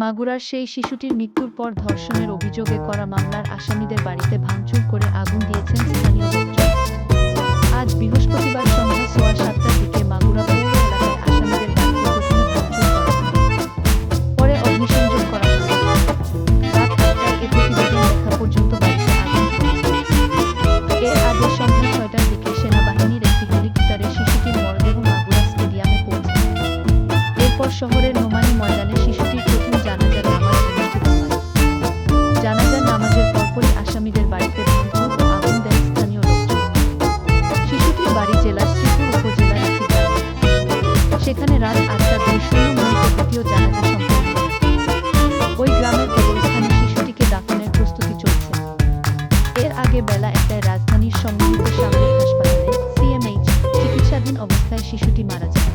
মাগুরার সেই শিশুটির মৃত্যুর পর ধর্ষণের অভিযোগে করা মামলার আসামিদের বাড়িতে ভাঙচুর করে আগুন দিয়েছেন স্থানীয় লোকজন। আজ বৃহস্পতিবার সন্ধ্যা ৭:15টার দিকে মাগুরা পৌর এলাকায় আসামিদের বাড়িতে প্রথমে ভাঙচুর করা হয়। পরে অগ্নিসংযোগ করা হয়। রাত ৮টায় এ প্রতিবেদন লেখা পর্যন্ত বাড়িতে আগুন ধরে। এর আগে সন্ধ্যা ৬টার দিকে সেনাবাহিনীর একটি হেলিকপ্টারে শিশুটির মরদেহ মাগুরা স্টেডিয়ামে পৌঁছায়। এরপর শহরের নোমানী ময়দানে শিশুটির প্রথম জানাজার নামাজ অনুষ্ঠিত হয়। জানাজার নামাজের পরপরই আসামিদের বাড়িতে ভাঙচুর ও আগুন দেন স্থানীয় লোকজন। শিশুটির বাড়ি জেলার শ্রীপুর উপজেলার একটি গ্রামে। সেখানে রাত ৮:২০ দ্বিতীয় জানাজা সম্পন্ন হয়। ওই গ্রামের কবরস্থানে শিশুটিকে দাফনের প্রস্তুতি চলছে। এর আগে বেলা ১টায় রাজধানীর সম্মিলিত সামরিক হাসপাতালে সিএমএইচ চিকিৎসাধীন অবস্থায় শিশুটি মারা যায়।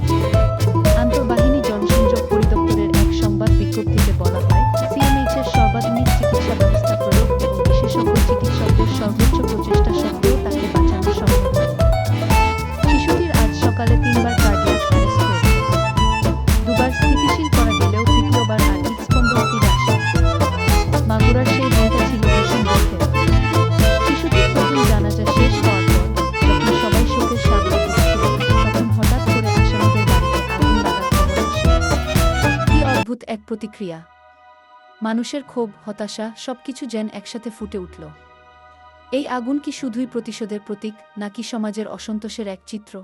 আন্তঃবাহিনী জনসংযোগ পরিদপ্তরের এক সংবাদ বিজ্ঞপ্তিতে বলা হয়, সিএমএইচের সর্বাধুনিক চিকিৎসা ব্যবস্থা প্রয়োগ এবং বিশেষজ্ঞ চিকিৎসকদের সর্বোচ্চ প্রচেষ্টা সত্ত্বেও তাকে বাঁচানো সম্ভব হয়নি। শিশুটির আজ সকালে ৩বার কার্ডিয়াক অ্যারেস্ট হয়েছে। দুবার স্থিতিশীল করা গেলেও তৃতীয়বার আর হৃদস্পন্দন ফিরে আসে। মাগুরার সেই দিনটা ছিল ভীষণ দুঃখের। শিশুটির প্রথম জানাজা শেষ হওয়ার পর যখন সবাই শোকের সাগরে ডুবছিল, তখন হঠাৎ করে আসামিদের বাড়িতে আগুন লাগার খবর আসে। কি অদ্ভুত এক প্রতিক্রিয়া! মানুষের ক্ষোভ, হতাশা সবকিছু যেন একসাথে ফুটে উঠল। এই আগুন কি শুধুই প্রতিশোধের প্রতীক, নাকি সমাজের অসন্তোষের এক চিত্র?